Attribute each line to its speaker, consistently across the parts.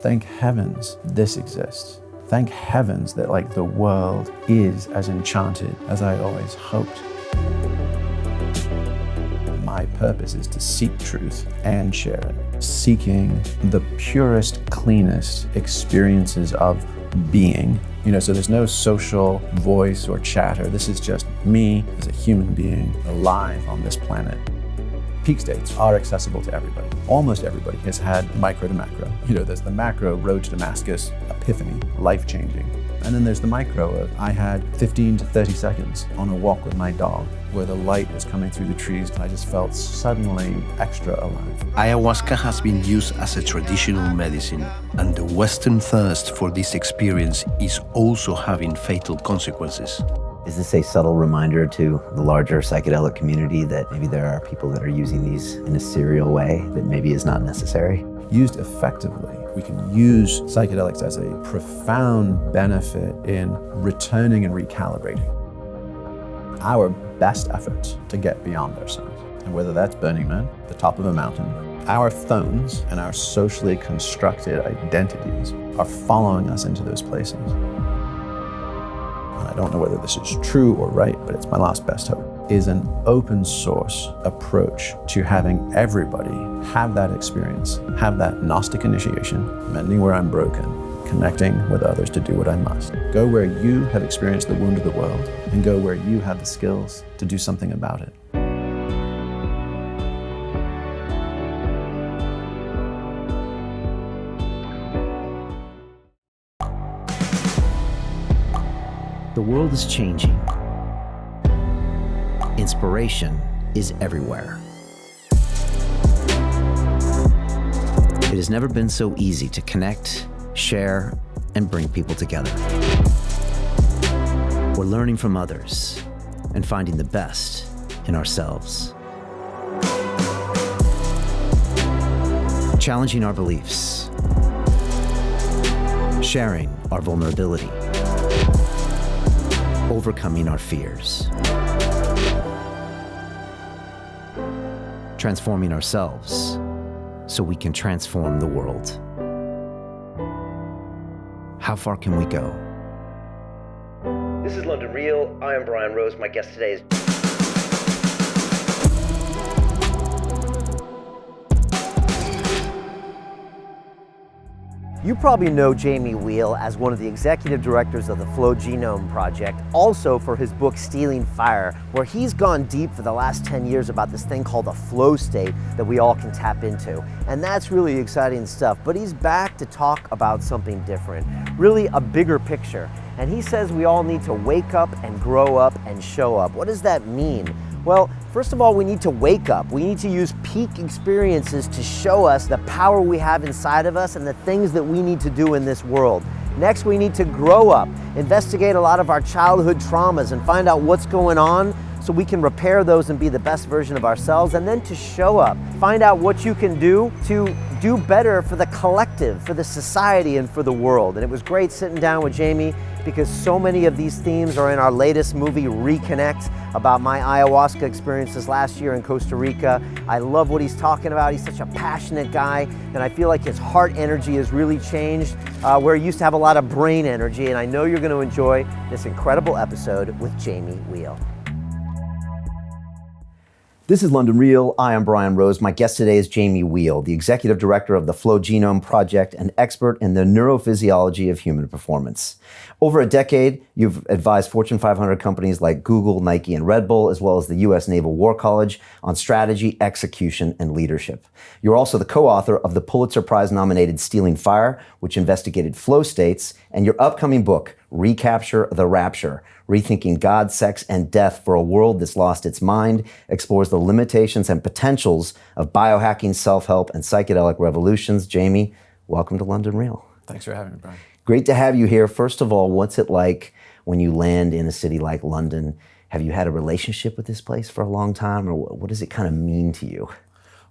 Speaker 1: Thank heavens this exists. Thank heavens that like the world is as enchanted as I always hoped. My purpose is to seek truth and share it, seeking the purest, cleanest experiences of being. So there's no social voice or chatter. This is just me as a human being alive on this planet. Peak states are accessible to everybody. Almost everybody has had micro to macro. There's the macro, road to Damascus, epiphany, life-changing. And then there's the micro of I had 15 to 30 seconds on a walk with my dog where the light was coming through the trees and I just felt suddenly extra alive.
Speaker 2: Ayahuasca has been used as a traditional medicine, and the Western thirst for this experience is also having fatal consequences.
Speaker 3: Is this a subtle reminder to the larger psychedelic community that maybe there are people that are using these in a serial way that maybe is not necessary?
Speaker 1: Used effectively, we can use psychedelics as a profound benefit in returning and recalibrating our best efforts to get beyond ourselves. And whether that's Burning Man, the top of a mountain, our phones and our socially constructed identities are following us into those places. And I don't know whether this is true or right, but it's my last best hope, is an open source approach to having everybody have that experience, have that Gnostic initiation, mending where I'm broken, connecting with others to do what I must. Go where you have experienced the wound of the world and go where you have the skills to do something about it.
Speaker 3: The world is changing. Inspiration is everywhere. It has never been so easy to connect, share, and bring people together. We're learning from others and finding the best in ourselves. Challenging our beliefs, sharing our vulnerability, overcoming our fears, transforming ourselves so we can transform the world. How far can we go?
Speaker 4: This is London Real. I am Brian Rose. My guest today is... You probably know Jamie Wheal as one of the executive directors of the Flow Genome Project, also for his book Stealing Fire, where he's gone deep for the last 10 years about this thing called a flow state that we all can tap into. And that's really exciting stuff. But he's back to talk about something different, really a bigger picture. And he says we all need to wake up and grow up and show up. What does that mean? Well, first of all, we need to wake up. We need to use peak experiences to show us the power we have inside of us and the things that we need to do in this world. Next, we need to grow up, investigate a lot of our childhood traumas and find out what's going on so we can repair those and be the best version of ourselves. And then to show up, find out what you can do to do better for the collective, for the society, and for the world. And it was great sitting down with Jamie because so many of these themes are in our latest movie, Reconnect, about my ayahuasca experiences last year in Costa Rica. I love what he's talking about. He's such a passionate guy, and I feel like his heart energy has really changed, where he used to have a lot of brain energy, and I know you're going to enjoy this incredible episode with Jamie Wheal. This is London Real. I am Brian Rose. My guest today is Jamie Wheal, the executive director of the Flow Genome Project and expert in the neuro-physiology of human performance. Over a decade, you've advised Fortune 500 companies like Google, Nike, and Red Bull, as well as the U.S. Naval War College on strategy, execution, and leadership. You're also the co-author of the Pulitzer Prize-nominated Stealing Fire, which investigated flow states, and your upcoming book, Recapture the Rapture, Rethinking God, Sex, and Death for a World That's Lost Its Mind, explores the limitations and potentials of biohacking, self-help, and psychedelic revolutions. Jamie, welcome to London Real.
Speaker 1: Thanks for having me, Brian.
Speaker 3: Great to have you here. First of all, what's it like when you land in a city like London? Have you had a relationship with this place for a long time, or what does it kind of mean to you?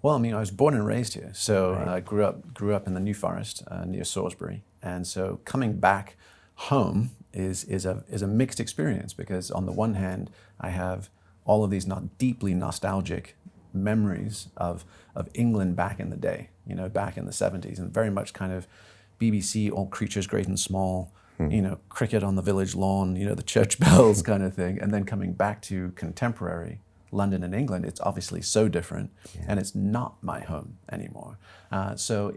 Speaker 1: Well, I mean, I was born and raised here, so I grew up in the New Forest near Salisbury, and so coming back home is a mixed experience because on the one hand, I have all of these not deeply nostalgic memories of England back in the day, back in the 70s, and very much kind of BBC, all creatures great and small, cricket on the village lawn, the church bells kind of thing. And then coming back to contemporary London and England, it's obviously so different, and it's not my home anymore. So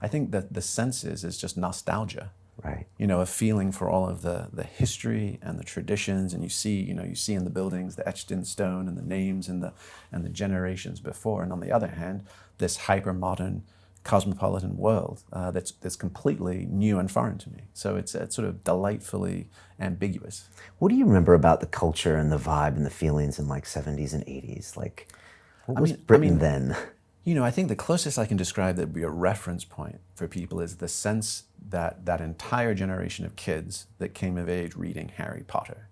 Speaker 1: I think that the senses is just nostalgia.
Speaker 3: Right.
Speaker 1: A feeling for all of the history and the traditions, and you see in the buildings the etched in stone and the names and the generations before. And on the other hand, this hyper modern cosmopolitan world that's completely new and foreign to me. So it's sort of delightfully ambiguous.
Speaker 3: What do you remember about the culture and the vibe and the feelings in like 70s and 80s? Like, what was Britain then?
Speaker 1: I think the closest I can describe that would be a reference point for people is the sense that that entire generation of kids that came of age reading Harry Potter,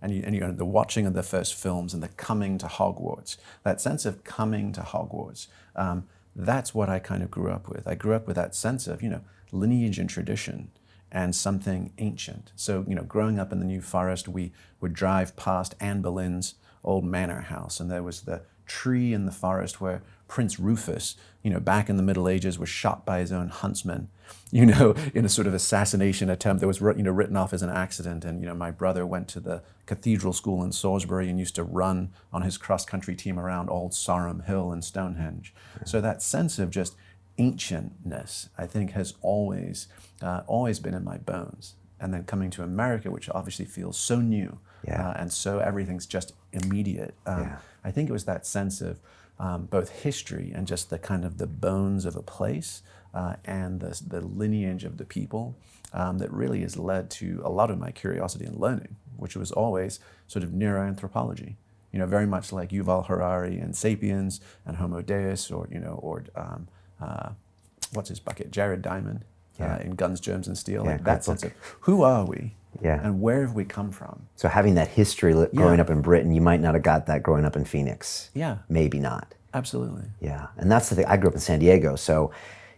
Speaker 1: and the watching of the first films and the coming to Hogwarts, that sense of coming to Hogwarts, that's what I kind of grew up with. I grew up with that sense of, lineage and tradition and something ancient. So, growing up in the New Forest, we would drive past Anne Boleyn's old manor house, and there was the tree in the forest where Prince Rufus, back in the Middle Ages, was shot by his own huntsman, in a sort of assassination attempt that was, written off as an accident. And, my brother went to the cathedral school in Salisbury and used to run on his cross-country team around Old Sarum Hill and Stonehenge. So that sense of just ancientness, I think, has always been in my bones. And then coming to America, which obviously feels so new, and so everything's just immediate. I think it was that sense of both history and just the kind of the bones of a place and the lineage of the people that really has led to a lot of my curiosity and learning, which was always sort of neuroanthropology. Very much like Yuval Harari and Sapiens and Homo Deus, or what's his bucket, Jared Diamond in Guns, Germs, and Steel. Like that sense of who are we? And where have we come from?
Speaker 3: So having that history growing up in Britain, you might not have got that growing up in Phoenix. Maybe not.
Speaker 1: Absolutely.
Speaker 3: Yeah, and that's the thing. I grew up in San Diego, so,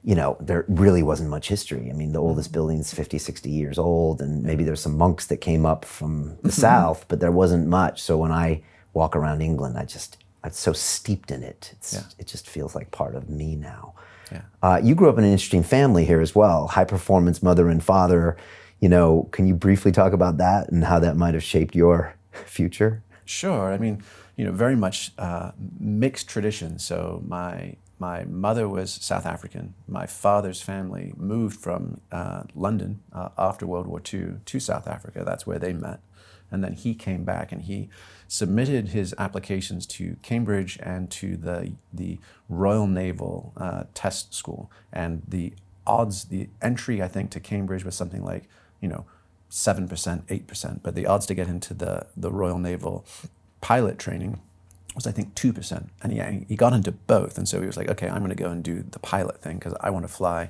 Speaker 3: there really wasn't much history. I mean, the oldest building's 50, 60 years old, and maybe there's some monks that came up from the South, but there wasn't much. So when I walk around England, I'm so steeped in it. It just feels like part of me now. You grew up in an interesting family here as well, high performance mother and father. Can you briefly talk about that and how that might have shaped your future?
Speaker 1: Sure. I mean, very much mixed traditions. So my mother was South African. My father's family moved from London after World War II to South Africa. That's where they met. And then he came back and he submitted his applications to Cambridge and to the Royal Naval Test School. And the entry, I think, to Cambridge was something like, 7%, 8%. But the odds to get into the Royal Naval pilot training was, I think, 2%. And he got into both. And so he was like, okay, I'm going to go and do the pilot thing because I want to fly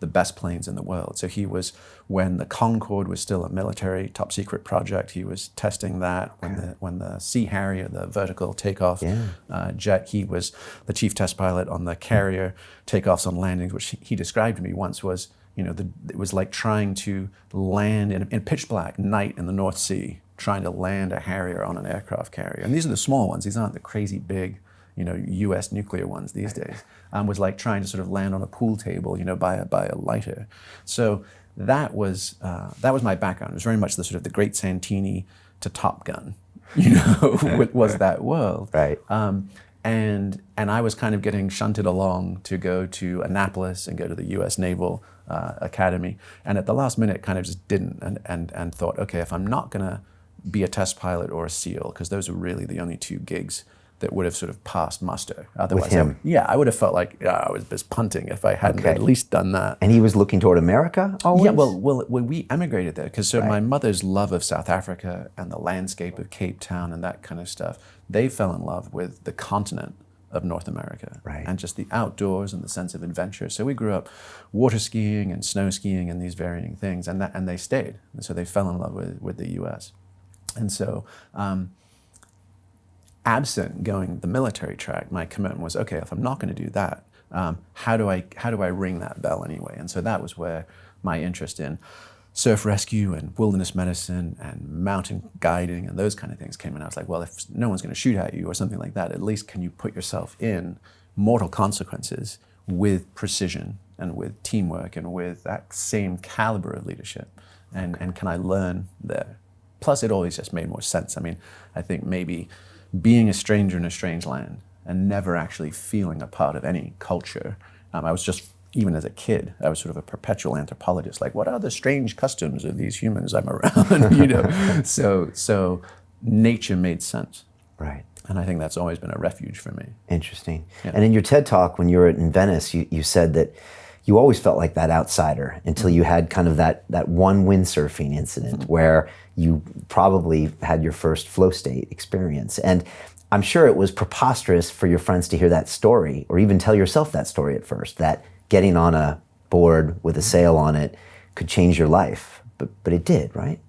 Speaker 1: the best planes in the world. So he was, when the Concorde was still a military top secret project, he was testing that. When the Sea Harrier, the vertical takeoff jet, he was the chief test pilot on the carrier takeoffs and landings, which he described to me once was, it was like trying to land in pitch black night in the North Sea, trying to land a Harrier on an aircraft carrier. And these are the small ones. These aren't the crazy big, U.S. nuclear ones these days. Was like trying to sort of land on a pool table, by a lighter. So that was my background. It was very much the sort of the Great Santini to Top Gun, was that world.
Speaker 3: Right.
Speaker 1: And I was kind of getting shunted along to go to Annapolis and go to the U.S. Naval Academy. And at the last minute, kind of just didn't and thought, okay, if I'm not going to be a test pilot or a SEAL, because those are really the only two gigs that would have sort of passed muster. Otherwise,
Speaker 3: with him?
Speaker 1: I would have felt like I was just punting if I hadn't at least done that.
Speaker 3: And he was looking toward America always?
Speaker 1: Yeah, well, when we emigrated there, because my mother's love of South Africa and the landscape of Cape Town and that kind of stuff, they fell in love with the continent of North America and just the outdoors and the sense of adventure. So we grew up water skiing and snow skiing and these varying things, and they stayed. And so they fell in love with the U.S. And so, absent going the military track, my commitment was, okay, if I'm not going to do that, how do I ring that bell anyway? And so that was where my interest in surf rescue and wilderness medicine and mountain guiding and those kind of things came in. I was like, well, if no one's going to shoot at you or something like that, at least can you put yourself in mortal consequences with precision and with teamwork and with that same caliber of leadership? And can I learn there? Plus, it always just made more sense. I mean, I think maybe being a stranger in a strange land and never actually feeling a part of any culture. I was just, even as a kid, I was sort of a perpetual anthropologist. Like, what are the strange customs of these humans I'm around? You know, so nature made sense.
Speaker 3: Right.
Speaker 1: And I think that's always been a refuge for me.
Speaker 3: Interesting.
Speaker 1: Yeah.
Speaker 3: And in your TED Talk, when you were in Venice, you said that you always felt like that outsider until you had kind of that one windsurfing incident where you probably had your first flow state experience. And I'm sure it was preposterous for your friends to hear that story, or even tell yourself that story at first, that getting on a board with a sail on it could change your life. But it did, right?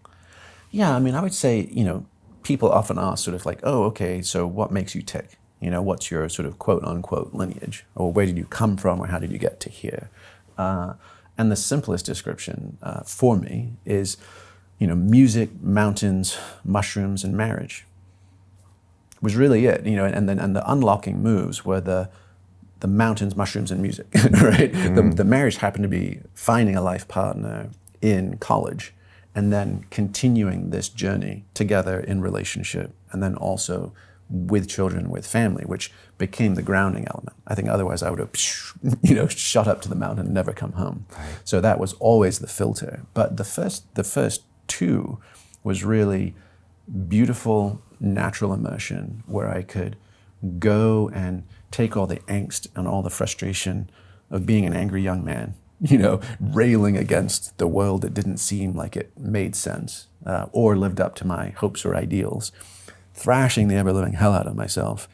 Speaker 1: Yeah, I mean, I would say, you know, people often ask sort of like, oh, okay, so what makes you tick? You know, what's your sort of quote unquote lineage? Or where did you come from, or how did you get to here? And the simplest description for me is, you know, music, mountains, mushrooms, and marriage was really it. You know, and the unlocking moves were the mountains, mushrooms, and music, right? The marriage happened to be finding a life partner in college, and then continuing this journey together in relationship, and then also with children, with family, which became the grounding element. I think otherwise I would have, you know, shot up to the mountain and never come home. Right. So that was always the filter. But the first two was really beautiful, natural immersion where I could go and take all the angst and all the frustration of being an angry young man, you know, railing against the world that didn't seem like it made sense or lived up to my hopes or ideals, thrashing the ever-living hell out of myself,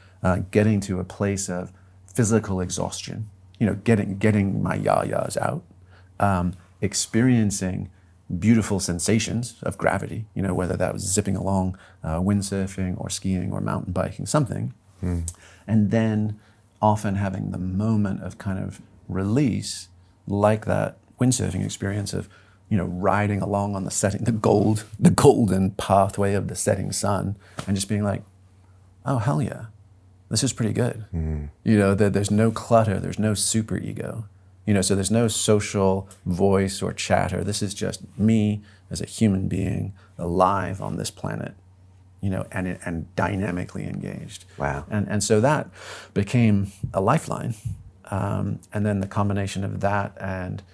Speaker 1: getting to a place of physical exhaustion, you know, getting my yah-yahs out, experiencing beautiful sensations of gravity, you know, whether that was zipping along, windsurfing or skiing or mountain biking, something, and then often having the moment of kind of release, like that windsurfing experience of, you know, riding along on the golden pathway of the setting sun, and just being like, oh, hell yeah, this is pretty good. You know, there's no clutter, there's no super ego, you know, so there's no social voice or chatter. This is just me as a human being alive on this planet, you know, and dynamically engaged.
Speaker 3: Wow.
Speaker 1: And so that became a lifeline. And then the combination of that and,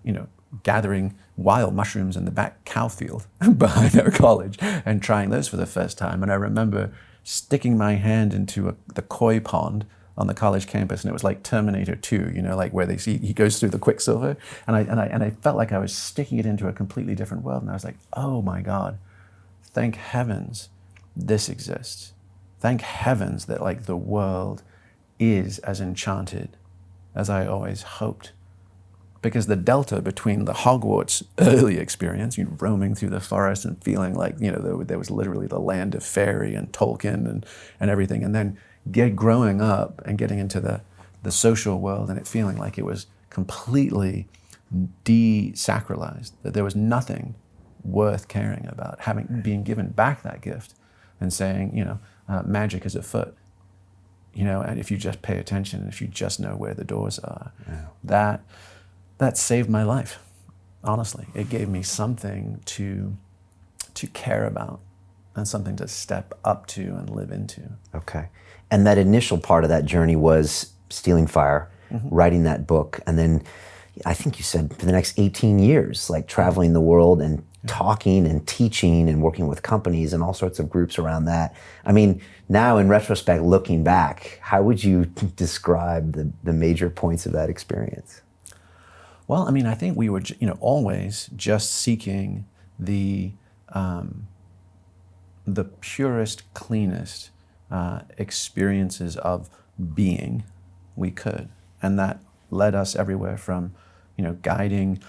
Speaker 1: you know, gathering wild mushrooms in the back cow field behind our college and trying those for the first time. And I remember sticking my hand into the koi pond on the college campus, and it was like Terminator 2, you know, like where he goes through the quicksilver, and I felt like I was sticking it into a completely different world. And I was like, oh my God, thank heavens this exists. Thank heavens that like the world is as enchanted as I always hoped. Because the delta between the Hogwarts early experience, you know, roaming through the forest and feeling like, you know, there was literally the land of fairy and Tolkien and everything, and then growing up and getting into the social world and it feeling like it was completely desacralized, that there was nothing worth caring about, being given back that gift and saying, you know, magic is afoot. You know, and if you just pay attention, if you just know where the doors are, that saved my life, honestly. It gave me something to care about and something to step up to and live into.
Speaker 3: Okay. And that initial part of that journey was stealing fire, writing that book, and then I think you said for the next 18 years, like traveling the world and talking and teaching and working with companies and all sorts of groups around that. I mean, now in retrospect, looking back, how would you describe the major points of that experience?
Speaker 1: Well, I mean, I think we were, you know, always just seeking the purest, cleanest experiences of being we could. And that led us everywhere from, you know, guiding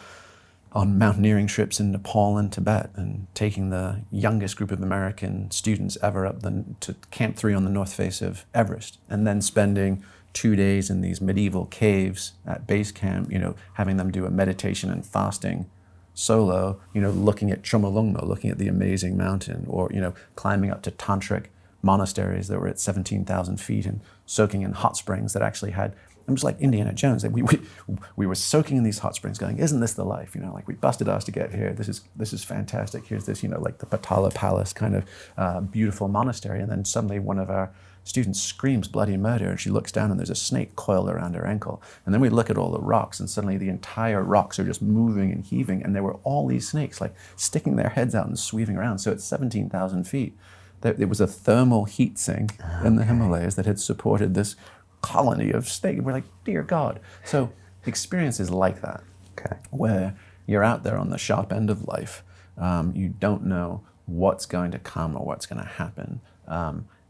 Speaker 1: on mountaineering trips in Nepal and Tibet, and taking the youngest group of American students ever up to Camp 3 on the north face of Everest, and then spending 2 days in these medieval caves at base camp, you know, having them do a meditation and fasting solo, you know, looking at Chomolungma, looking at the amazing mountain, or, you know, climbing up to tantric monasteries that were at 17,000 feet and soaking in hot springs that actually had, It was like Indiana Jones. We were soaking in these hot springs going, isn't this the life? You know, like we busted ass to get here. This is fantastic. Here's this, you know, like the Patala Palace kind of beautiful monastery. And then suddenly one of our students screams bloody murder, and she looks down and there's a snake coiled around her ankle. And then we look at all the rocks, and suddenly the entire rocks are just moving and heaving, and there were all these snakes like sticking their heads out and sweeping around. So at 17,000 feet, it was a thermal heat sink in the Himalayas that had supported this colony of snakes. We're like, dear God. So experiences like that, where you're out there on the sharp end of life, you don't know what's going to come or what's going to happen,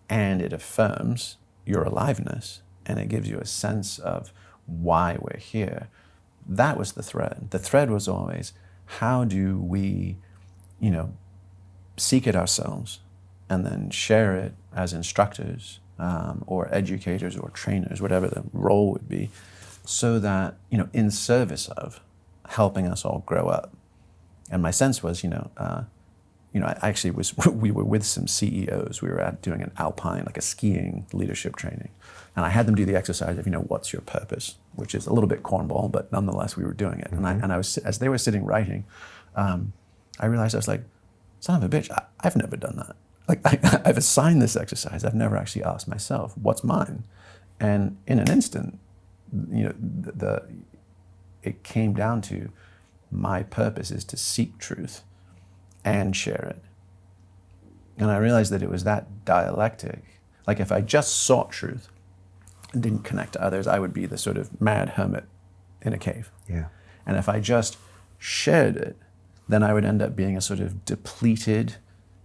Speaker 1: and it affirms your aliveness, and it gives you a sense of why we're here. That was the thread. The thread was always, how do we, you know, seek it ourselves and then share it as instructors or educators or trainers, whatever the role would be, so that, you know, in service of helping us all grow up. And my sense was, I actually we were with some CEOs. We were doing an alpine, like a skiing leadership training. And I had them do the exercise of, what's your purpose? Which is a little bit cornball, but nonetheless, we were doing it. Mm-hmm. And I was, as they were sitting writing, I realized I was like, son of a bitch, I've never done that. Like I've assigned this exercise. I've never actually asked myself, what's mine? And in an instant, it came down to, my purpose is to seek truth and share it. And I realized that it was that dialectic. Like if I just sought truth and didn't connect to others, I would be the sort of mad hermit in a cave.
Speaker 3: Yeah.
Speaker 1: And if I just shared it, then I would end up being a sort of depleted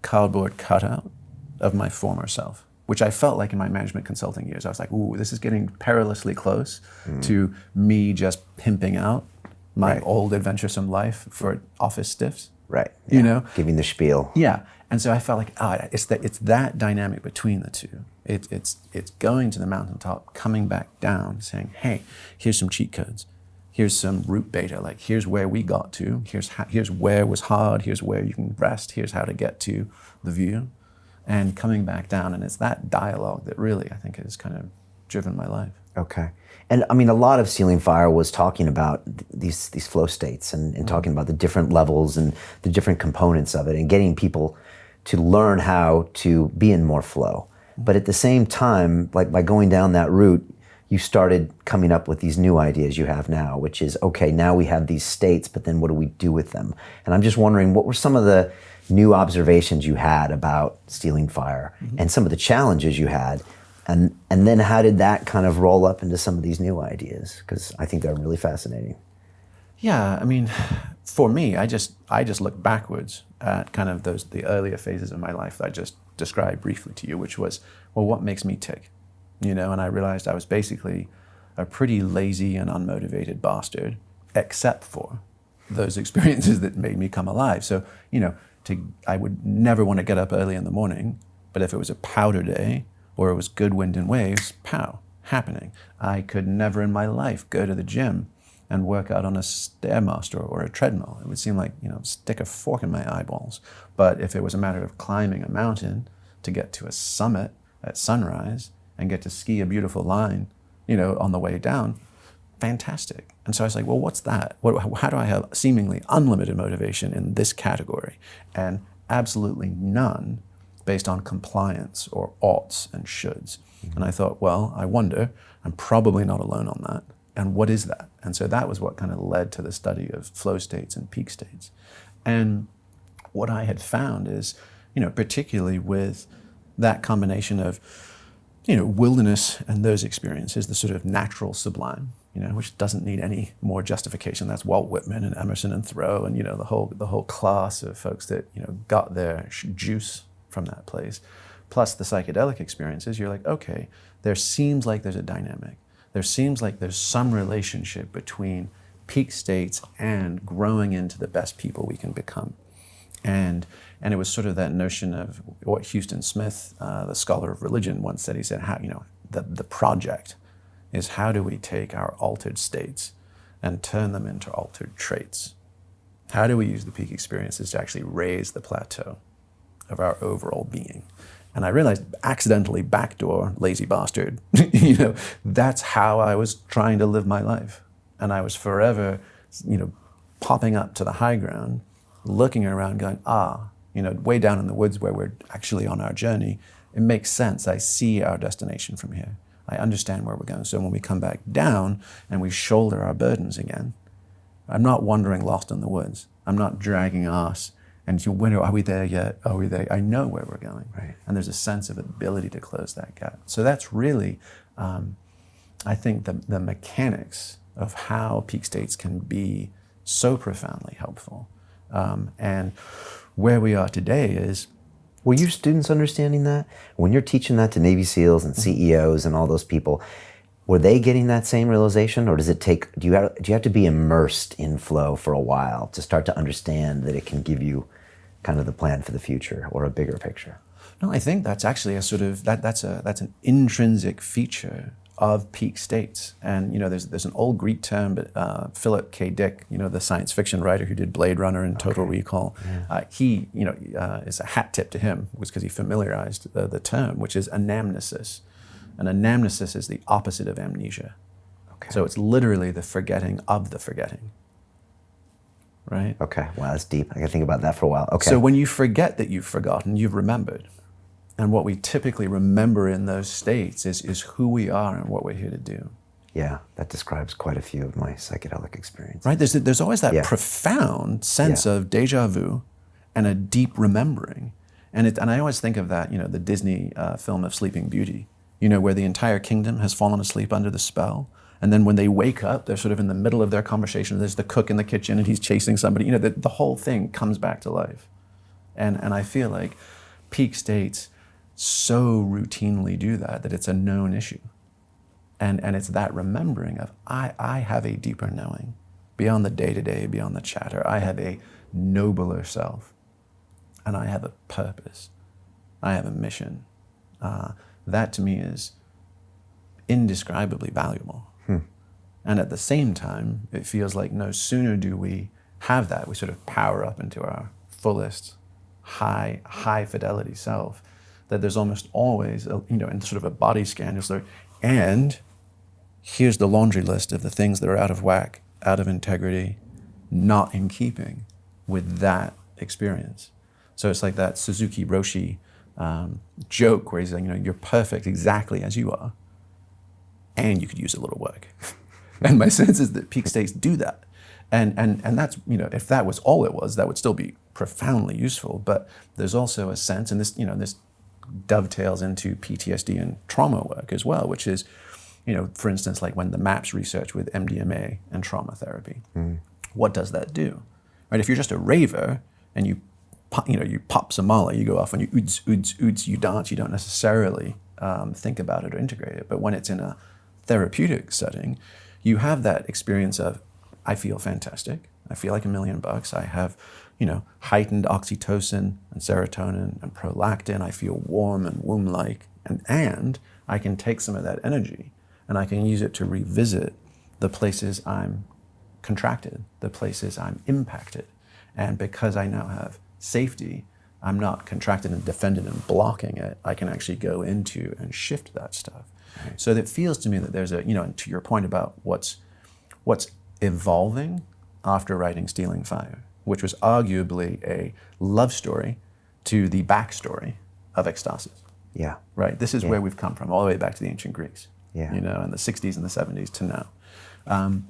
Speaker 1: cardboard cutout of my former self, which I felt like in my management consulting years. I was like, ooh, this is getting perilously close to me just pimping out my old adventuresome life for office stiffs.
Speaker 3: Right. Yeah. Giving the spiel.
Speaker 1: Yeah. And so I felt like, it's that dynamic between the two. It's going to the mountaintop, coming back down, saying, hey, here's some cheat codes. Here's some root beta, like here's where we got to, here's where was hard, here's where you can rest, here's how to get to the view, and coming back down. And it's that dialogue that really, I think, has kind of driven my life.
Speaker 3: Okay. And I mean, a lot of Stealing Fire was talking about these flow states and talking about the different levels and the different components of it and getting people to learn how to be in more flow. But at the same time, like by going down that route, you started coming up with these new ideas you have now, which is, okay, now we have these states, but then what do we do with them? And I'm just wondering, what were some of the new observations you had about Stealing Fire and some of the challenges you had? And then how did that kind of roll up into some of these new ideas? Because I think they're really fascinating.
Speaker 1: Yeah, I mean, for me, I just look backwards at kind of the earlier phases of my life that I just described briefly to you, which was, well, what makes me tick? And I realized I was basically a pretty lazy and unmotivated bastard, except for those experiences that made me come alive. So, I would never want to get up early in the morning, but if it was a powder day or it was good wind and waves, pow, happening. I could never in my life go to the gym and work out on a Stairmaster or a treadmill. It would seem like, stick a fork in my eyeballs. But if it was a matter of climbing a mountain to get to a summit at sunrise and get to ski a beautiful line, on the way down, fantastic. And so I was like, well, what's that? How do I have seemingly unlimited motivation in this category and absolutely none based on compliance or oughts and shoulds? And I thought, well, I wonder, I'm probably not alone on that. And what is that? And so that was what kind of led to the study of flow states and peak states. And what I had found is, particularly with that combination of, wilderness and those experiences, the sort of natural sublime, which doesn't need any more justification. That's Walt Whitman and Emerson and Thoreau and, the whole class of folks that, got their juice from that place. Plus the psychedelic experiences, you're like, okay, there seems like there's a dynamic. There seems like there's some relationship between peak states and growing into the best people we can become. And it was sort of that notion of what Houston Smith, the scholar of religion, once said. He said, how, the project is how do we take our altered states and turn them into altered traits? How do we use the peak experiences to actually raise the plateau of our overall being? And I realized accidentally, backdoor, lazy bastard, that's how I was trying to live my life. And I was forever, popping up to the high ground, looking around going, way down in the woods where we're actually on our journey, it makes sense. I see our destination from here. I understand where we're going. So when we come back down and we shoulder our burdens again, I'm not wandering lost in the woods. I'm not dragging ass and are we there yet? Are we there? I know where we're going.
Speaker 3: Right.
Speaker 1: And there's a sense of ability to close that gap. So that's really, I think, the mechanics of how peak states can be so profoundly helpful. And where we are today is,
Speaker 3: were your students understanding that? When you're teaching that to Navy SEALs and CEOs and all those people, were they getting that same realization, or does it take? Do you have to be immersed in flow for a while to start to understand that it can give you kind of the plan for the future or a bigger picture?
Speaker 1: No, I think that's actually a sort of that's an intrinsic feature of peak states. And there's an old Greek term, but Philip K. Dick, the science fiction writer who did Blade Runner and Total Recall, he is a hat tip to him, was because he familiarized the term, which is anamnesis. And anamnesis is the opposite of amnesia. Okay. So it's literally the forgetting of the forgetting. Right?
Speaker 3: Okay, wow, that's deep. I gotta think about that for a while. Okay.
Speaker 1: So when you forget that you've forgotten, you've remembered. And what we typically remember in those states is who we are and what we're here to do.
Speaker 3: Yeah, that describes quite a few of my psychedelic experiences.
Speaker 1: Right, there's always that profound sense of déjà vu and a deep remembering. And I always think of that, the Disney film of Sleeping Beauty, where the entire kingdom has fallen asleep under the spell. And then when they wake up, they're sort of in the middle of their conversation. There's the cook in the kitchen and he's chasing somebody. The whole thing comes back to life. And I feel like peak states so routinely do that it's a known issue. And it's that remembering of, I have a deeper knowing, beyond the day-to-day, beyond the chatter. I have a nobler self, and I have a purpose. I have a mission. That to me is indescribably valuable. And at the same time, it feels like no sooner do we have that, we sort of power up into our fullest, high fidelity self, that there's almost always, in sort of a body scan, and here's the laundry list of the things that are out of whack, out of integrity, not in keeping with that experience. So it's like that Suzuki Roshi joke where he's like, you're perfect exactly as you are, and you could use a little work. And my sense is that peak states do that. And that's, if that was all it was, that would still be profoundly useful. But there's also a sense, and this dovetails into PTSD and trauma work as well, which is, for instance, like when the MAPS research with MDMA and trauma therapy, what does that do? Right? If you're just a raver and you pop some Molly, you go off and you oods, you dance, you don't necessarily think about it or integrate it. But when it's in a therapeutic setting, you have that experience of, I feel fantastic. I feel like $1,000,000. I have, heightened oxytocin and serotonin and prolactin. I feel warm and womb-like. And I can take some of that energy and I can use it to revisit the places I'm contracted, the places I'm impacted. And because I now have safety, I'm not contracted and defended and blocking it. I can actually go into and shift that stuff. Right. So it feels to me that there's and to your point about what's evolving after writing Stealing Fire, which was arguably a love story to the backstory of Ecstasis.
Speaker 3: Yeah.
Speaker 1: Right? This is where we've come from, all the way back to the ancient Greeks.
Speaker 3: Yeah.
Speaker 1: In the 60s and the 70s to now.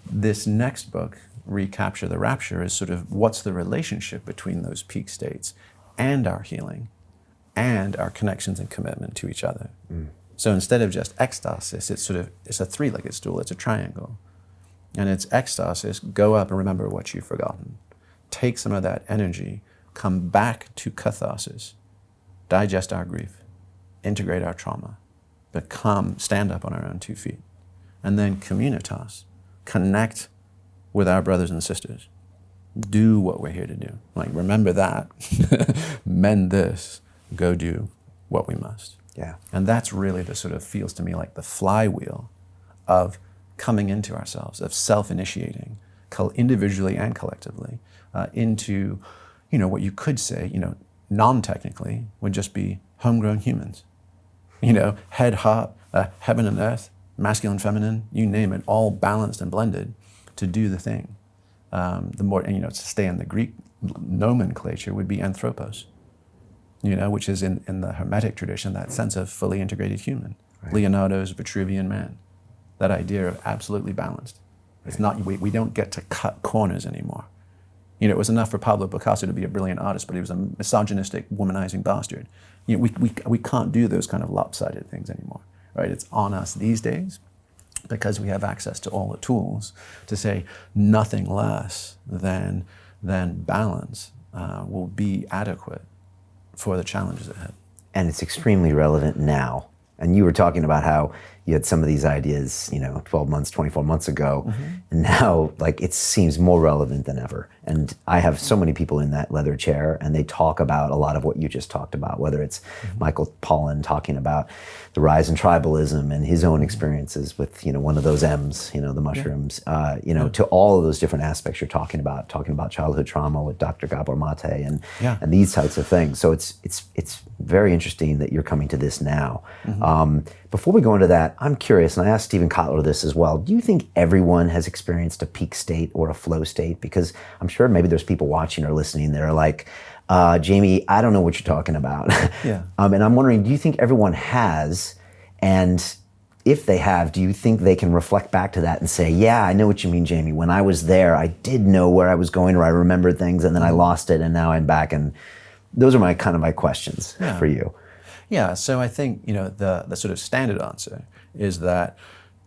Speaker 1: This next book, Recapture the Rapture, is sort of what's the relationship between those peak states and our healing and our connections and commitment to each other. So instead of just ecstasis, it's a three-legged stool, it's a triangle. And it's ecstasis, go up and remember what you've forgotten. Take some of that energy, come back to catharsis, digest our grief, integrate our trauma, stand up on our own 2 feet. And then communitas, connect with our brothers and sisters. Do what we're here to do. Like, remember that, mend this, go do what we must.
Speaker 3: Yeah.
Speaker 1: And that's really feels to me like the flywheel of coming into ourselves, of self-initiating, individually and collectively, into, what you could say, non-technically would just be homegrown humans. You know, head, heart, heaven and earth, masculine, feminine, you name it, all balanced and blended to do the thing. The more, and, you know, to stay in the Greek nomenclature would be anthropos, you know, which is in the Hermetic tradition, that sense of fully integrated human. Right. Leonardo's Vitruvian Man, that idea of absolutely balanced. It's not, we don't get to cut corners anymore. You know, it was enough for Pablo Picasso to be a brilliant artist, but he was a misogynistic, womanizing bastard. You know, we can't do those kind of lopsided things anymore, right? It's on us these days, because we have access to all the tools, to say nothing less than balance will be adequate for the challenges ahead.
Speaker 3: And it's extremely relevant now. And you were talking about how you had some of these ideas, you know, 12 months, 24 months ago, and now, like, it seems more relevant than ever. And I have so many people in that leather chair, and they talk about a lot of what you just talked about, whether it's Michael Pollan talking about the rise in tribalism and his own experiences with, you know, one of those M's, you know, the mushrooms, you know, to all of those different aspects you're talking about childhood trauma with Dr. Gabor Mate and these types of things. So it's very interesting that you're coming to this now. Before we go into that, I'm curious, and I asked Stephen Kotler this as well, do you think everyone has experienced a peak state or a flow state? Because I'm sure maybe there's people watching or listening that are like, Jamie, I don't know what you're talking about. And I'm wondering, do you think everyone has? And if they have, do you think they can reflect back to that and say, yeah, I know what you mean, Jamie. When I was there, I did know where I was going, or I remembered things, and then I lost it, and now I'm back. And those are my questions for you.
Speaker 1: Yeah, so I think, you know, the sort of standard answer is that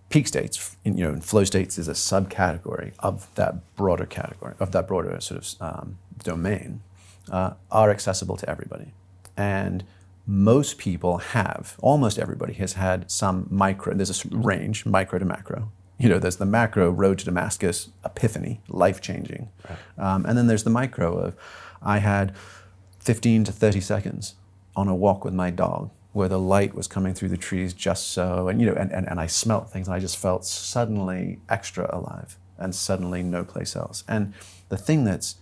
Speaker 1: peak states, you know, flow states is a subcategory of that broader category, of that broader sort of domain, are accessible to everybody. And most people have, almost everybody has had some there's a range, micro to macro. You know, there's the macro road to Damascus epiphany, life-changing. Right. And then there's the micro of, I had 15 to 30 seconds on a walk with my dog, where the light was coming through the trees just so, and you know, and I smelt things, and I just felt suddenly extra alive, and suddenly no place else. And the thing that's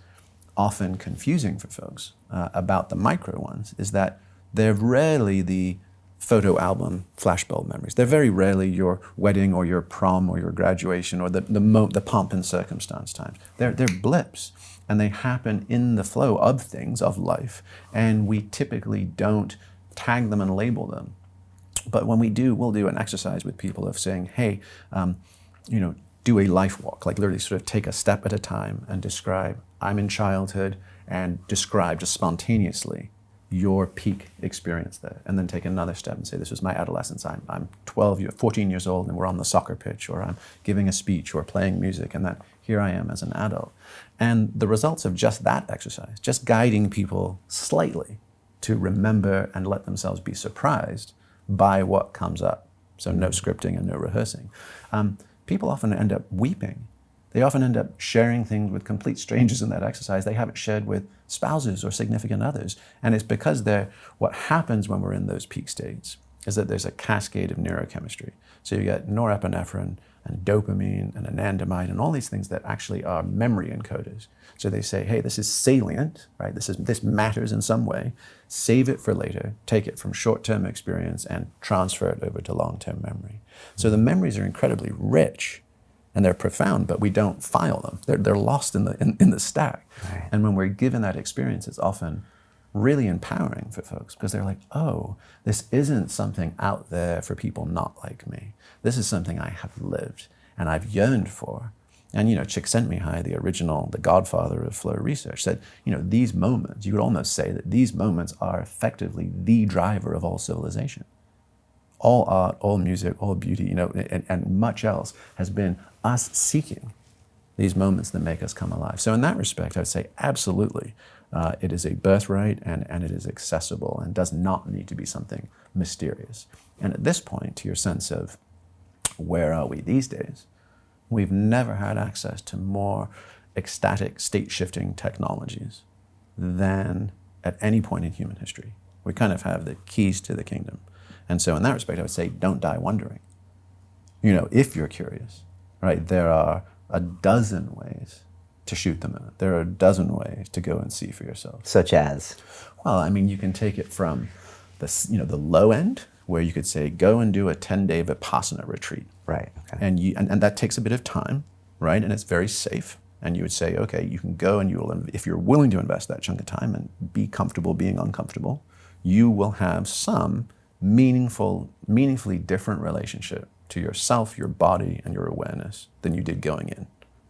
Speaker 1: often confusing for folks about the micro ones is that they're rarely the photo album flashbulb memories. They're very rarely your wedding or your prom or your graduation or the pomp and circumstance times. They're blips. And they happen in the flow of things, of life, and we typically don't tag them and label them. But when we do, we'll do an exercise with people of saying, hey, you know, do a life walk, like literally sort of take a step at a time and describe, I'm in childhood, and describe just spontaneously your peak experience there, and then take another step and say, this was my adolescence. I'm 14 years old, and we're on the soccer pitch, or I'm giving a speech or playing music, and that here I am as an adult. And the results of just that exercise, just guiding people slightly to remember and let themselves be surprised by what comes up. So no scripting and no rehearsing. People often end up weeping. They often end up sharing things with complete strangers in that exercise they haven't shared with spouses or significant others. And it's because what happens when we're in those peak states is that there's a cascade of neurochemistry. So you get norepinephrine and dopamine and anandamide and all these things that actually are memory encoders. So they say, hey, this is salient, right? This matters in some way. Save it for later, take it from short-term experience and transfer it over to long-term memory. So the memories are incredibly rich and they're profound, but we don't file them. They're lost in the stack. Right. And when we're given that experience, it's often really empowering for folks, because they're like, oh, this isn't something out there for people not like me. This is something I have lived and I've yearned for. And, you know, Csikszentmihalyi, the godfather of flow research, said, you know, these moments, you could almost say that these moments are effectively the driver of all civilization. All art, all music, all beauty, you know, and much else has been us seeking these moments that make us come alive. So in that respect, I would say absolutely, it is a birthright and it is accessible and does not need to be something mysterious. And at this point, to your sense of where are we these days, we've never had access to more ecstatic state-shifting technologies than at any point in human history. We kind of have the keys to the kingdom. And so in that respect, I would say, don't die wondering. You know, if you're curious, right, there are a dozen ways to shoot the moon. There are a dozen ways to go and see for yourself.
Speaker 3: Such as?
Speaker 1: Well, I mean, you can take it from the low end, where you could say, go and do a 10-day Vipassana retreat.
Speaker 3: Right. Okay.
Speaker 1: And that takes a bit of time, right? And it's very safe. And you would say, okay, you can go and if you're willing to invest that chunk of time and be comfortable being uncomfortable, you will have some meaningfully different relationship to yourself, your body, and your awareness than you did going in.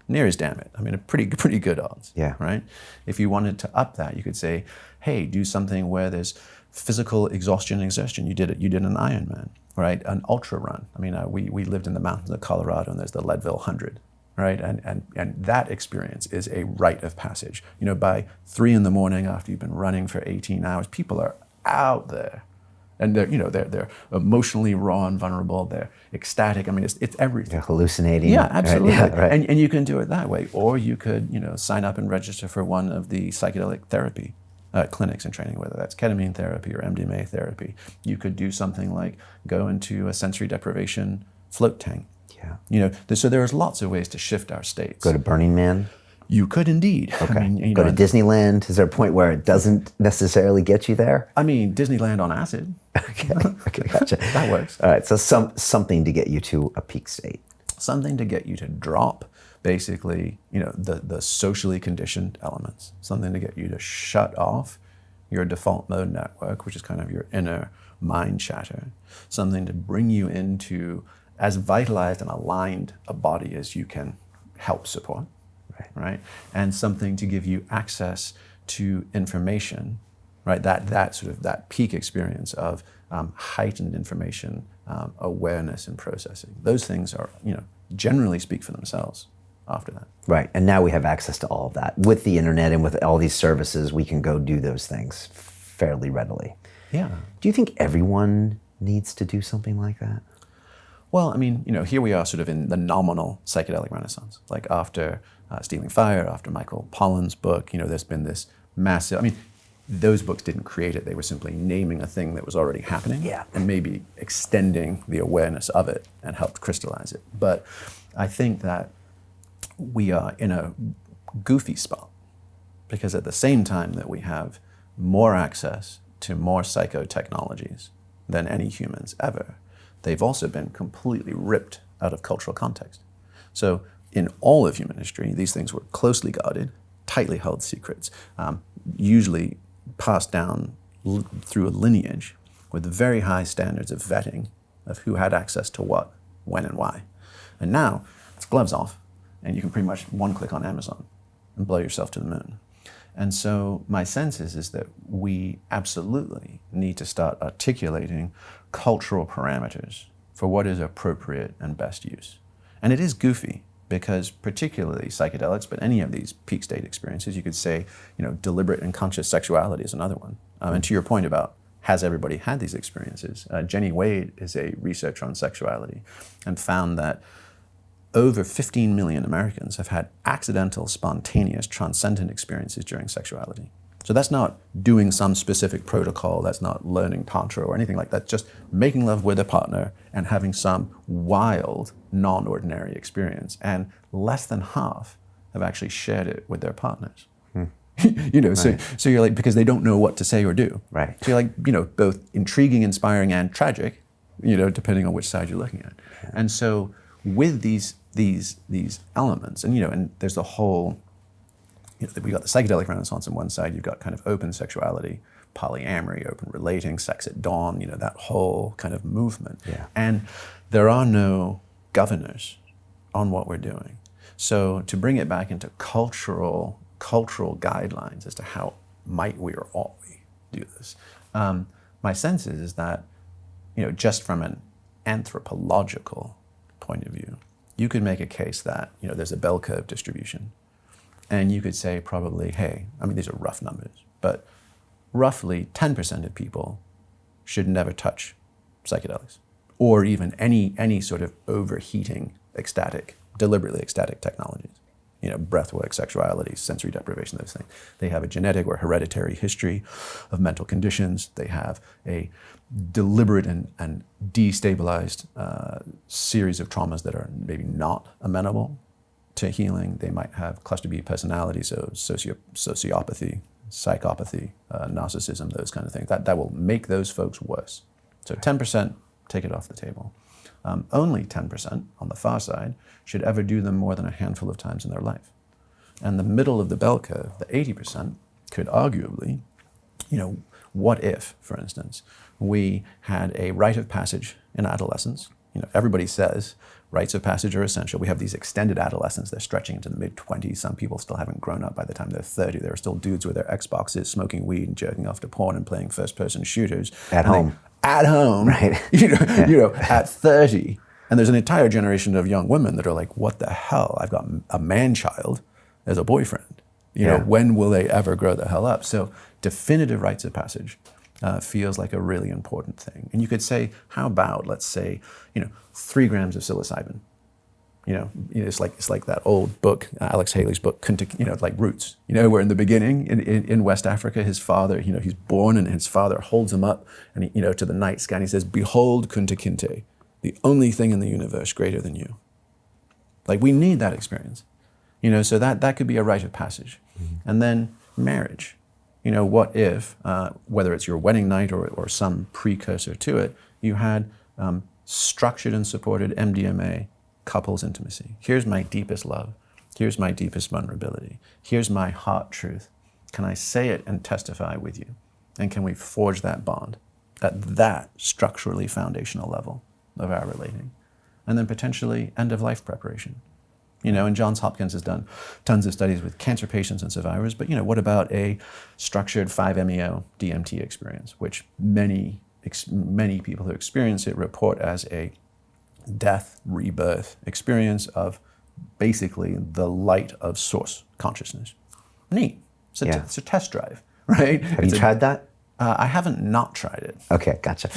Speaker 1: Near as damn it. I mean, a pretty good odds.
Speaker 3: Yeah.
Speaker 1: Right? If you wanted to up that, you could say, hey, do something where there's physical exhaustion and exertion. You did an Ironman, right? An ultra run. I mean, we lived in the mountains of Colorado, and there's the Leadville 100, right? And that experience is a rite of passage. You know, by 3 a.m. after you've been running for 18 hours, people are out there, and they're emotionally raw and vulnerable. They're ecstatic. I mean, it's everything.
Speaker 3: They're hallucinating.
Speaker 1: Yeah, absolutely.
Speaker 3: Right? Yeah, right.
Speaker 1: And you can do it that way, or you could sign up and register for one of the psychedelic therapy clinics and training, whether that's ketamine therapy or MDMA therapy. You could do something like go into a sensory deprivation float tank.
Speaker 3: Yeah.
Speaker 1: So there's lots of ways to shift our states.
Speaker 3: Go to Burning Man.
Speaker 1: You could indeed.
Speaker 3: Okay.
Speaker 1: I mean,
Speaker 3: go to Disneyland. Is there a point where it doesn't necessarily get you there?
Speaker 1: I mean, Disneyland on acid.
Speaker 3: Okay, gotcha.
Speaker 1: That works.
Speaker 3: All right, so something to get you to a peak state.
Speaker 1: Something to get you to drop, basically, the socially conditioned elements. Something to get you to shut off your default mode network, which is kind of your inner mind chatter. Something to bring you into as vitalized and aligned a body as you can help support. Right? And something to give you access to information, right? That sort of that peak experience of heightened information, awareness and processing. Those things are, generally speak for themselves after that.
Speaker 3: Right, and now we have access to all of that. With the internet and with all these services, we can go do those things fairly readily.
Speaker 1: Yeah.
Speaker 3: Do you think everyone needs to do something like that?
Speaker 1: Well, I mean, here we are sort of in the nominal psychedelic renaissance. Like after Stealing Fire, after Michael Pollan's book, there's been this massive, I mean, those books didn't create it. They were simply naming a thing that was already happening,
Speaker 3: yeah,
Speaker 1: and maybe extending the awareness of it and helped crystallize it. But I think that we are in a goofy spot because at the same time that we have more access to more psychotechnologies than any humans ever, they've also been completely ripped out of cultural context. So in all of human history, these things were closely guarded, tightly held secrets, usually passed down through a lineage with very high standards of vetting of who had access to what, when, and why. And now it's gloves off, and you can pretty much one click on Amazon and blow yourself to the moon. And so my sense is that we absolutely need to start articulating cultural parameters for what is appropriate and best use. And it is goofy because particularly psychedelics, but any of these peak state experiences, you could say, deliberate and conscious sexuality is another one. And to your point about has everybody had these experiences, Jenny Wade is a researcher on sexuality and found that over 15 million Americans have had accidental, spontaneous, transcendent experiences during sexuality. So that's not doing some specific protocol, that's not learning tantra or anything like that, just making love with a partner and having some wild, non-ordinary experience. And less than half have actually shared it with their partners. Right. So you're like, because they don't know what to say or do.
Speaker 3: Right.
Speaker 1: So you're like, both intriguing, inspiring, and tragic, depending on which side you're looking at. Yeah. And so with these elements, and there's the whole, we got the psychedelic renaissance on one side, you've got kind of open sexuality, polyamory, open relating, sex at dawn, that whole kind of movement.
Speaker 3: Yeah.
Speaker 1: And there are no governors on what we're doing. So to bring it back into cultural guidelines as to how might we or ought we do this, my sense is that, just from an anthropological point of view, you could make a case that, there's a bell curve distribution. And you could say probably, hey, I mean, these are rough numbers, but roughly 10% of people should never touch psychedelics or even any sort of overheating, deliberately ecstatic technologies. Breathwork, sexuality, sensory deprivation, those things. They have a genetic or hereditary history of mental conditions. They have a deliberate and destabilized series of traumas that are maybe not amenable to healing. They might have cluster B personality, so sociopathy, psychopathy, narcissism, those kind of things. That will make those folks worse. So 10%, take it off the table. Only 10% on the far side should ever do them more than a handful of times in their life. And the middle of the bell curve, the 80%, could arguably, what if, for instance, we had a rite of passage in adolescence? Everybody says rites of passage are essential. We have these extended adolescents. They're stretching into the mid-20s. Some people still haven't grown up by the time they're 30. There are still dudes with their Xboxes, smoking weed and jerking off to porn and playing first-person shooters.
Speaker 3: At home,
Speaker 1: right? At 30. And there's an entire generation of young women that are like, what the hell? I've got a man-child as a boyfriend. When will they ever grow the hell up? So definitive rites of passage feels like a really important thing. And you could say, how about, let's say, 3 grams of psilocybin? It's like that old book, Alex Haley's book, like Roots. Where in the beginning, in West Africa, his father, he's born and his father holds him up, and to the night sky, and he says, "Behold, Kunta Kinte, the only thing in the universe greater than you." Like, we need that experience. So that could be a rite of passage. Mm-hmm. And then marriage. What if, whether it's your wedding night or some precursor to it, you had structured and supported MDMA couples intimacy. Here's my deepest love. Here's my deepest vulnerability. Here's my heart truth. Can I say it and testify with you? And can we forge that bond at that structurally foundational level of our relating? And then potentially end-of-life preparation. And Johns Hopkins has done tons of studies with cancer patients and survivors, but what about a structured 5-MeO DMT experience, which many people who experience it report as a death, rebirth experience of basically the light of source consciousness. Neat. It's a test drive, right?
Speaker 3: Have you tried that?
Speaker 1: I haven't not tried it.
Speaker 3: Okay, gotcha.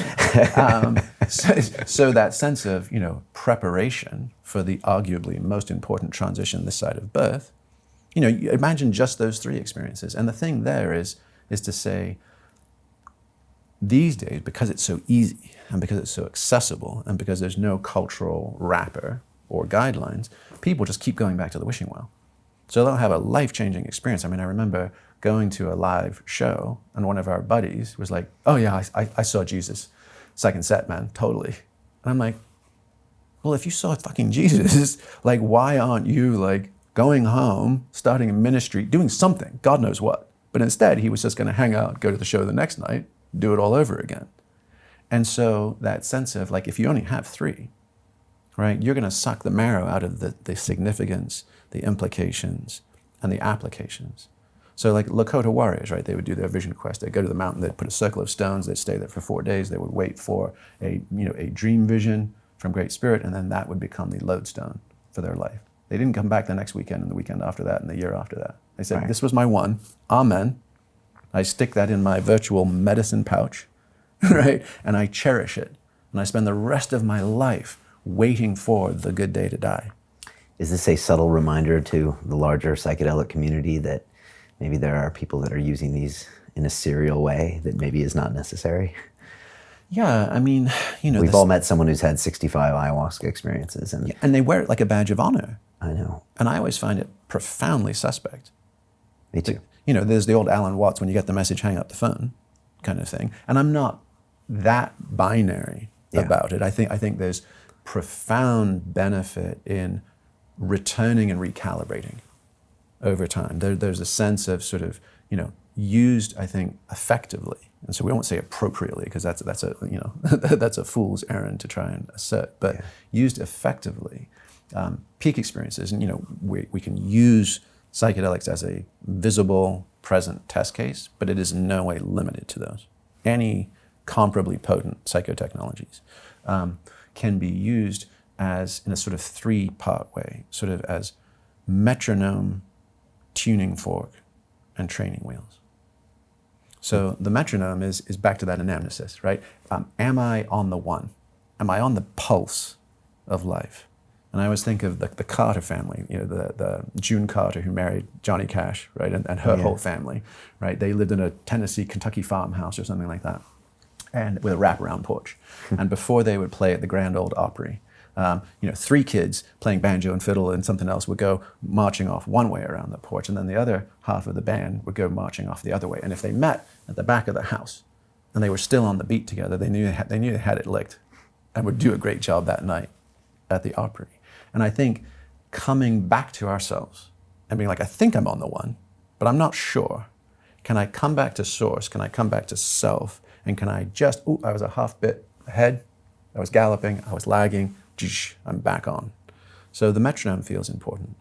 Speaker 1: So that sense of, preparation for the arguably most important transition this side of birth, you imagine just those 3 experiences. And the thing there is to say, these days, because it's so easy and because it's so accessible and because there's no cultural wrapper or guidelines, people just keep going back to the wishing well. So they'll have a life-changing experience. I remember going to a live show and one of our buddies was like, "Oh yeah, I saw Jesus. Second set, man, totally." And I'm like, well, if you saw fucking Jesus, like, why aren't you like going home, starting a ministry, doing something, God knows what. But instead, he was just going to hang out, go to the show the next night, do it all over again. And so that sense of like, if you only have 3, right, you're going to suck the marrow out of the significance, the implications, and the applications. So like Lakota warriors, right, they would do their vision quest. They'd go to the mountain, they'd put a circle of stones, they'd stay there for 4 days, they would wait for a dream vision from Great Spirit, and then that would become the lodestone for their life. They didn't come back the next weekend and the weekend after that and the year after that. They said, right, this was my one, amen. I stick that in my virtual medicine pouch, right? And I cherish it. And I spend the rest of my life waiting for the good day to die.
Speaker 3: Is this a subtle reminder to the larger psychedelic community that maybe there are people that are using these in a serial way that maybe is not necessary?
Speaker 1: Yeah, I mean,
Speaker 3: we've all met someone who's had 65 ayahuasca experiences.
Speaker 1: And they wear it like a badge of honor.
Speaker 3: I know.
Speaker 1: And I always find it profoundly suspect.
Speaker 3: Me too.
Speaker 1: There's the old Alan Watts, when you get the message, hang up the phone kind of thing. And I'm not that binary about it. I think there's profound benefit in returning and recalibrating over time. There's a sense of sort of, used, I think, effectively. And so we won't say appropriately, because that's a that's a fool's errand to try and assert. But used effectively, peak experiences, and we can use psychedelics as a visible, present test case, but it is in no way limited to those. Any comparably potent psychotechnologies can be used as, in a sort of 3-part way, sort of as metronome, tuning fork, and training wheels. So the metronome is back to that anamnesis, right? Am I on the one? Am I on the pulse of life? And I always think of the Carter family, the June Carter who married Johnny Cash, right? And her whole family, right? They lived in a Tennessee, Kentucky farmhouse or something like that, and with a wraparound porch. And before they would play at the Grand Ole Opry, 3 kids playing banjo and fiddle and something else would go marching off one way around the porch, and then the other half of the band would go marching off the other way. And if they met at the back of the house and they were still on the beat together, they knew they had it licked and would do a great job that night at the Opry. And I think coming back to ourselves and being like, I think I'm on the one, but I'm not sure. Can I come back to source? Can I come back to self? And can I just, I was a half bit ahead, I was galloping, I was lagging, I'm back on. So the metronome feels important.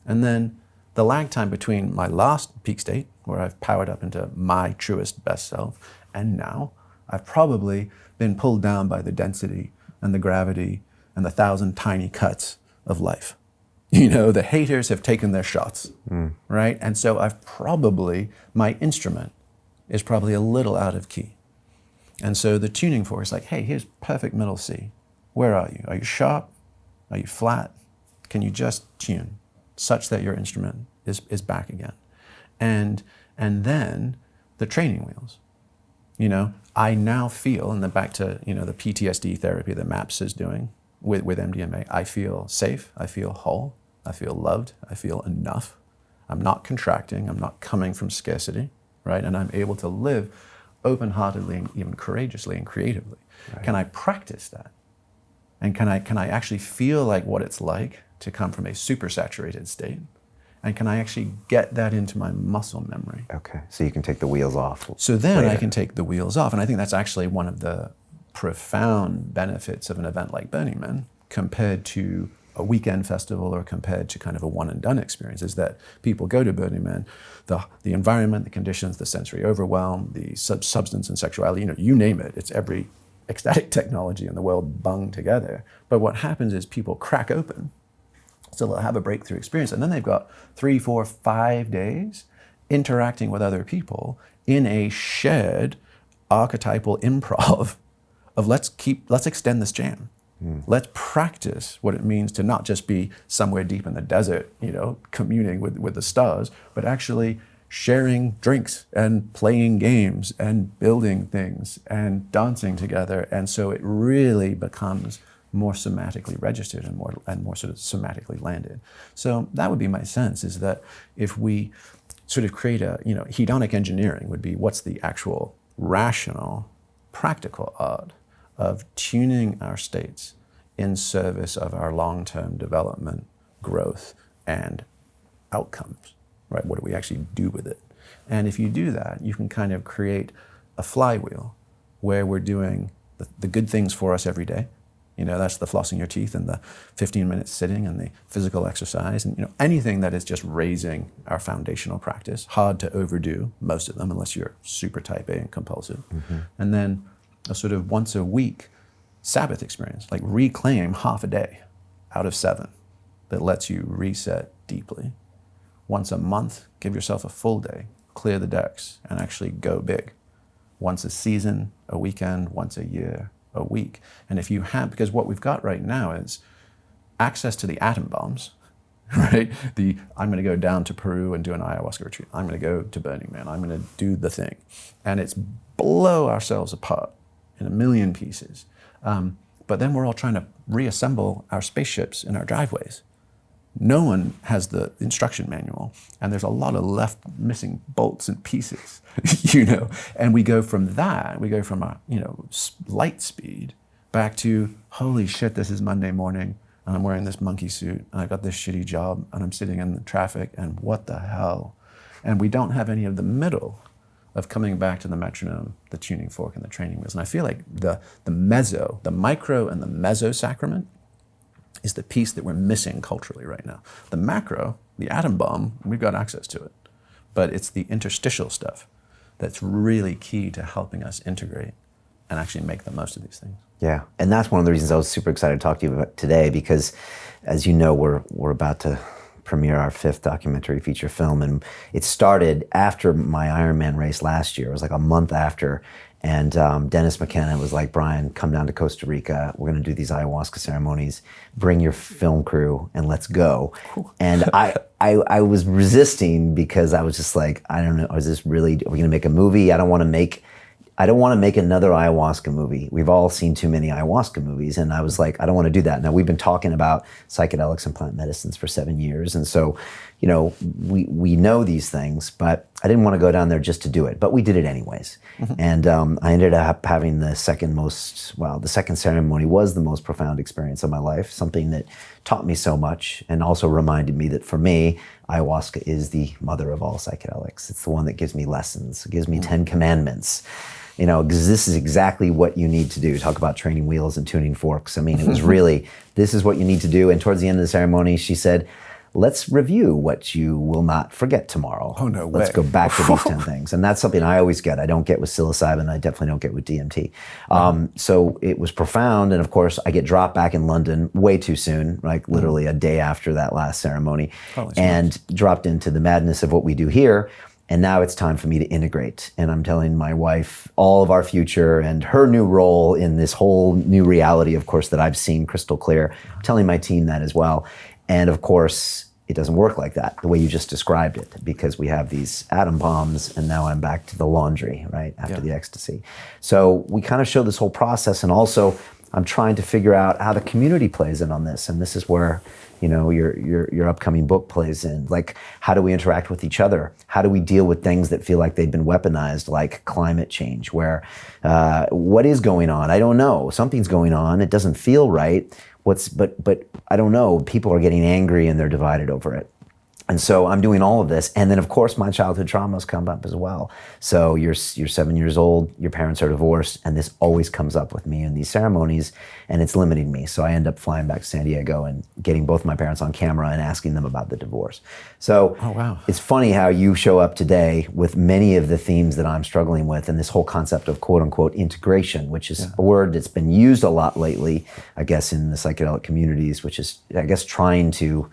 Speaker 1: And then the lag time between my last peak state, where I've powered up into my truest best self, and now I've probably been pulled down by the density and the gravity and the 1,000 tiny cuts of life. The haters have taken their shots, right? And so my instrument is probably a little out of key. And so the tuning fork is like, hey, here's perfect middle C. Where are you? Are you sharp? Are you flat? Can you just tune such that your instrument is back again? And then the training wheels. I now feel, and then back to the PTSD therapy that MAPS is doing with MDMA, I feel safe, I feel whole, I feel loved, I feel enough. I'm not contracting, I'm not coming from scarcity, right? And I'm able to live open-heartedly and even courageously and creatively. Right. Can I practice that? And can I actually feel like what it's like to come from a super saturated state? And can I actually get that into my muscle memory?
Speaker 3: Okay, so you can take the wheels off.
Speaker 1: So then I can take the wheels off. And I think that's actually one of the profound benefits of an event like Burning Man compared to a weekend festival or compared to kind of a one and done experience, is that people go to Burning Man, the environment, the conditions, the sensory overwhelm, the substance and sexuality, you name it, it's every ecstatic technology in the world bung together. But what happens is people crack open, so they'll have a breakthrough experience, and then they've got 3, 4, 5 days interacting with other people in a shared archetypal improv of let's extend this jam. Let's practice what it means to not just be somewhere deep in the desert, communing with the stars, but actually sharing drinks and playing games and building things and dancing together. And so it really becomes more somatically registered and more sort of somatically landed. So that would be my sense, is that if we sort of create hedonic engineering would be what's the actual rational, practical art of tuning our states in service of our long-term development, growth, and outcomes, right? What do we actually do with it? And if you do that, you can kind of create a flywheel where we're doing the good things for us every day. That's the flossing your teeth and the 15 minutes sitting and the physical exercise and anything that is just raising our foundational practice. Hard to overdo, most of them, unless you're super type A and compulsive. And then a sort of once a week Sabbath experience, like reclaim half a day out of 7 that lets you reset deeply. Once a month, give yourself a full day, clear the decks, and actually go big. Once a season, a weekend, once a year, a week. And if you have, because what we've got right now is access to the atom bombs, right? I'm gonna go down to Peru and do an ayahuasca retreat. I'm gonna go to Burning Man. I'm gonna do the thing. And it's blow ourselves apart in a million pieces. But then we're all trying to reassemble our spaceships in our driveways. No one has the instruction manual, and there's a lot of left missing bolts and pieces, and we go from light speed back to, holy shit, this is Monday morning, and I'm wearing this monkey suit, and I've got this shitty job, and I'm sitting in the traffic, and what the hell? And we don't have any of the middle of coming back to the metronome, the tuning fork, and the training wheels. And I feel like the micro and the meso sacrament is the piece that we're missing culturally right now. The macro, the atom bomb, we've got access to it. But it's the interstitial stuff that's really key to helping us integrate and actually make the most of these things.
Speaker 3: Yeah, and that's one of the reasons I was super excited to talk to you about today, because as you know, we're about to premiere our 5th documentary feature film, and it started after my Ironman race last year. It was like a month after, and Dennis McKenna was like, Brian, come down to Costa Rica. We're gonna do these ayahuasca ceremonies. Bring your film crew and let's go. Cool. And I was resisting because I was just like, I don't know, are we gonna make a movie? I don't wanna make I don't want to make another ayahuasca movie. We've all seen too many ayahuasca movies. And I was like, I don't want to do that. Now, we've been talking about psychedelics and plant medicines for 7 years. And so, you know, we know these things, but I didn't want to go down there just to do it. But we did it anyways. And I ended up having the second ceremony was the most profound experience of my life, something that taught me so much and also reminded me that for me, ayahuasca is the mother of all psychedelics. It's the one that gives me lessons, it gives me 10 commandments. You know, because this is exactly what you need to do. Talk about training wheels and tuning forks. I mean, it was really, this is what you need to do. And towards the end of the ceremony, she said, let's review what you will not forget tomorrow.
Speaker 1: Oh, no way.
Speaker 3: Let's go back to these 10 things. And that's something I always get. I don't get with psilocybin. I definitely don't get with DMT. So it was profound. And of course, I get dropped back in London way too soon, like literally a day after that last ceremony, and dropped into the madness of what we do here. And now it's time for me to integrate. And I'm telling my wife all of our future and her new role in this whole new reality, of course, that I've seen crystal clear. I'm telling my team that as well. And of course, it doesn't work like that, the way you just described it, because we have these atom bombs and now I'm back to the laundry, right, after the ecstasy. So we kind of show this whole process, and also I'm trying to figure out how the community plays in on this. And this is where, you know, your upcoming book plays in. Like, how do we interact with each other? How do we deal with things that feel like they've been weaponized, like climate change, where what is going on? I don't know. Something's going on. It doesn't feel right. But I don't know. People are getting angry and they're divided over it. And so I'm doing all of this. And then, of course, my childhood traumas come up as well. So you're 7 years old, your parents are divorced, and this always comes up with me in these ceremonies, and it's limiting me. So I end up flying back to San Diego and getting both my parents on camera and asking them about the divorce. So It's funny how you show up today with many of the themes that I'm struggling with, and this whole concept of quote unquote integration, which is a word that's been used a lot lately, I guess, in the psychedelic communities, which is, I guess, trying to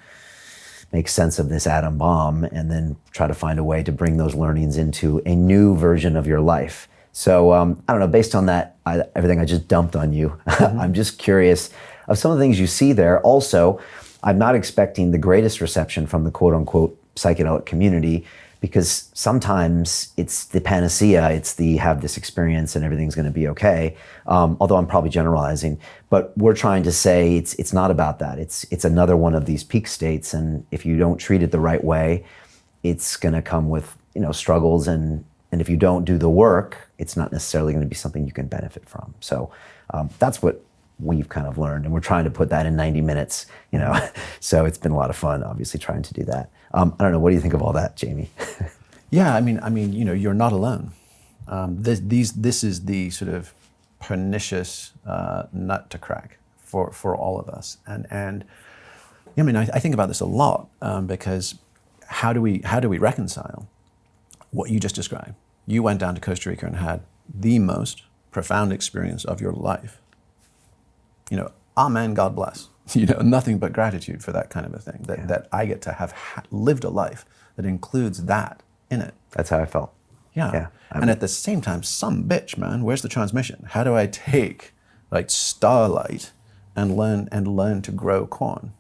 Speaker 3: make sense of this atom bomb and then try to find a way to bring those learnings into a new version of your life. So I don't know, based on that, everything I just dumped on you, I'm just curious of some of the things you see there. Also, I'm not expecting the greatest reception from the quote unquote psychedelic community, because sometimes it's the panacea, it's the have this experience and everything's going to be okay. Although I'm probably generalizing, but we're trying to say it's not about that. It's another one of these peak states, and if you don't treat it the right way, it's going to come with, you know, struggles, and if you don't do the work, it's not necessarily going to be something you can benefit from. So that's what we've kind of learned, and we're trying to put that in 90 minutes, you know. So it's been a lot of fun, obviously, trying to do that. I don't know, what do you think of all that, Jamie?
Speaker 1: Yeah, I mean, you know, you're not alone. This is the sort of pernicious nut to crack for all of us, and I mean, I think about this a lot because how do we reconcile what you just described? You went down to Costa Rica and had the most profound experience of your life. You know, amen, God bless. You know, nothing but gratitude for that kind of a thing, that I get to have lived a life that includes that in it.
Speaker 3: That's how I felt.
Speaker 1: Yeah. And at the same time, some bitch, man, where's the transmission? How do I take like starlight and learn to grow corn?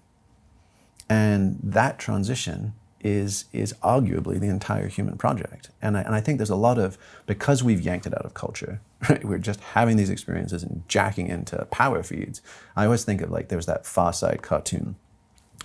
Speaker 1: And that transition is arguably the entire human project. And I think there's a lot of, because we've yanked it out of culture, right? We're just having these experiences and jacking into power feeds. I always think of, like, there was that Far Side cartoon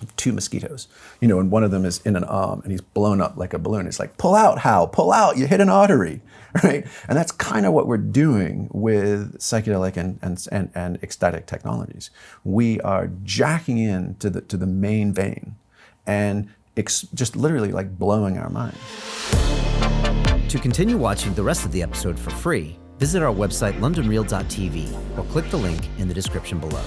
Speaker 1: of two mosquitoes, you know, and one of them is in an arm and he's blown up like a balloon. It's like, pull out, Hal, pull out, you hit an artery, right? And that's kind of what we're doing with psychedelic and ecstatic technologies. We are jacking in to the main vein and just literally like blowing our minds.
Speaker 5: To continue watching the rest of the episode for free, visit our website londonreal.tv or click the link in the description below.